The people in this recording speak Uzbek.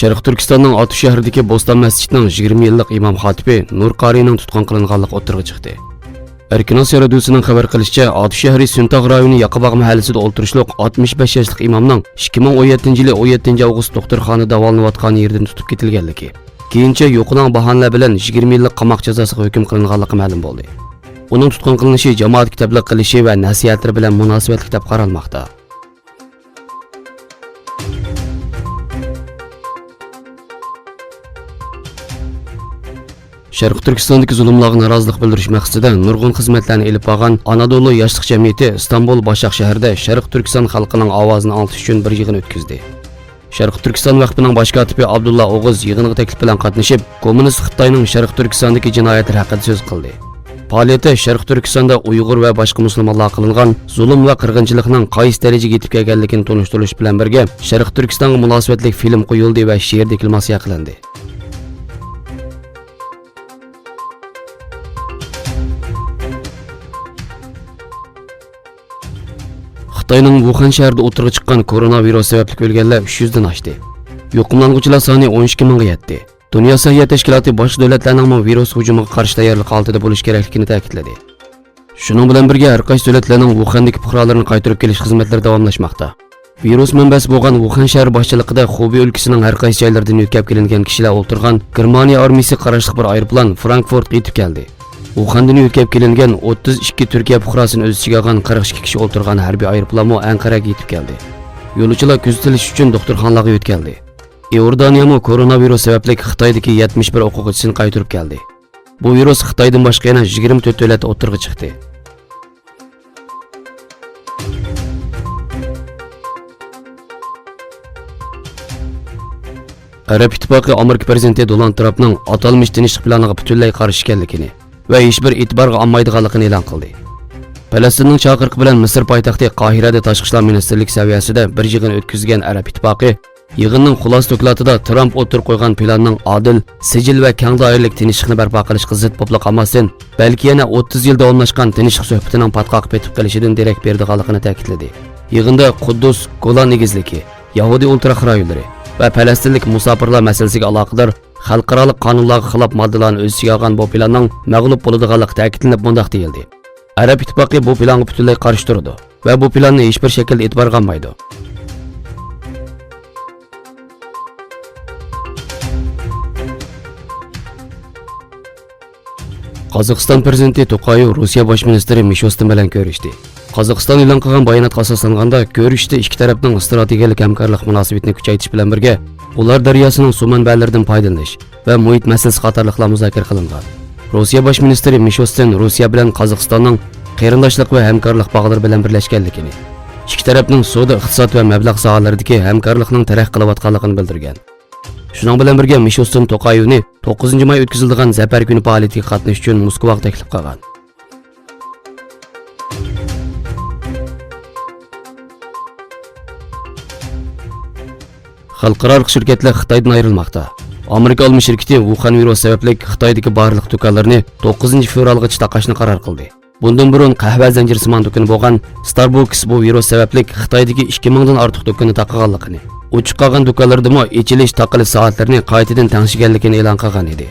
Sharq Turkistonning Oti shahridagi Bo'ston masjidining 20 yillik imom xatibi Nur Qarining tutqun qilinganligi o'tirg'i chiqdi. Erkinos radiosuning xabar qilishicha, Oti shahri Suntaq rayoni Yaqabog' mahallasida o'ltirishliq 65 yoshlik imomning 2017-yili 17 avgust doktorxonada davolanayotgan yerdan tutib ketilganligi, keyincha yo'qinan bahonalar bilan 20 yillik qamoq jazosiga hukm qilinganligi ma'lum bo'ldi. Uning tutqun qilinishi jamoatga tabliq qilishi va nasihatlari bilan munosabatli deb qaralmoqda. Sharq Turkistondagi zulmlarga norozilik bildirish maqsadida nurg'un xizmatlarni elib borgan Anadolu yoshlik jamiyati Istanbul Boshaq shahrida Sharq Turkiston xalqining ovozini anglatish uchun bir yig'in o'tkazdi. Sharq Turkiston vaqtining bosh kotibi Abdulla O'g'iz yig'inga taklif bilan qatnashib, kommunist Xitoyning Sharq Turkistondagi jinoyatlar haqida so'z qildi. Faoliyati Sharq Turkistonda Uyg'ur va boshqa musulmonlar qilingan zulm va qirg'inchilikning qaysi darajaga yetib kelganligini tonishtirish bilan birga Sharq Turkistonga munosabatli film qo'yildi va she'r deklamatsiya qilindi. Xitoyning Wuhan shahrida o'tirg'i chiqqan koronavirus sababli o'lganlar 300 dan oshdi. Yo'qlanuvchilar soni 12 mingga yetdi. Dunyo sog'liqni tashkiloti boshqa davlatlarning virus hujumiga qarshi tayyorlik holatida bo'lish kerakligini ta'kidladi. Shuning bilan birga har qaysi davlatlarning Wuhandagi fuqarolarini qaytarib kelish xizmatlari davomlashmoqda. Virus manbasi bo'lgan Wuhan shahri boshchiligida Xubey o'lkasining har qaysi joylaridan yetkazib kelingan kishilar o'tirgan Germaniya armiyasi qarashli bir aeroplan Frankfurtga yetib keldi. Wuhandan yetkazib kelingan 32 Turkiya fuqarosini o'z ichiga olgan 42 kishi o'tirgan harbiy aeroplanmo Anqaraga yetib keldi. Yo'lovchilar kuzatilish uchun doktorxonalarga yetkazildi. Iordaniyami koronavirus sababli Xitoydagi 71 o'quvchisini qaytarib keldi. Bu virus Xitoydan boshqa yana 24 davlatda o'tirg'i chiqdi. Arab Ittifoqi Amerika prezidenti Donald Trampning atalmish tinchlik planiga butunlay qarshi ekanligini va hech bir e'tiborga olmaydiganligini e'lon qildi. Falastinning chaqiriqi bilan Misr poytaxti Qohirada tashqi ishlar ministrligi saviyasida bir yig'in o'tkazgan Arab Ittifoqi yig'inning xulosa dokladida Tramp o'tirib qo'ygan planning adil, sijil va keng doiralik tinchlikni barpo qilishga zid bo'lib qolmasin, balki yana 30 yil davomlashgan tinchlik suhbatining patqoq petib qilishidan derak berdiganligini ta'kidladi. Yig'inda Quddus, Golan egizligi, Yahudi ultraq rayonlari va falastinlik musofirlar masalasiga aloqador xalqaro qonunlarga xilof moddalarni o'z ichiga olgan bu planning mag'lub bo'ladiganligi ta'kidlanib bundoq deyildi. Arab Ittifoqi bu planga butunlay qarshi turdi va bu planni hech bir shaklda e'tiborga olmaydi. Qozog'iston prezidenti To'qayev Rossiya bosh ministri Mishustin bilan ko'rishdi. Qozog'iston e'lon qilgan bayonotga asoslanganda, ko'rishda ikki tarafning strategik hamkorlik munosabatini kuchaytirish bilan birga ular daryosining suv manbalaridan foydalanish va muhit masalasi qatorliqlar muzokara qilingan. Rossiya bosh ministri Mishustin Rossiya bilan Qozog'istonning qarindoshlik va hamkorlik bog'lari bilan birlashganligini, ikki tarafning savdo, iqtisod va mablag' sohalaridagi hamkorlikning taraqqiy qilayotganligini bildirgan. Shuning bilan birga Mishustin To'qayevni 9-may o'tkaziladigan Zafar kuni faoliyatiga qatnashish uchun Moskvaga taklif qilgan. Xalqaro shirkatlar Xitoydan ayrilmoqda. Amerika olmi shirkati Wuhan virus sababli Xitoydagi barliq do'konlarni 9-fevralgacha taqashni qaror qildi. Bundan burun qahva zanjirsimon do'koni bo'lgan Starbucks bu virus sababli Xitoydagi 2000 dan ortiq do'konni taqaganligini, uchiq qolgan do'konlardami ichilish taqilish soatlarini qaytadan tanishganligini e'lon qilgan edi.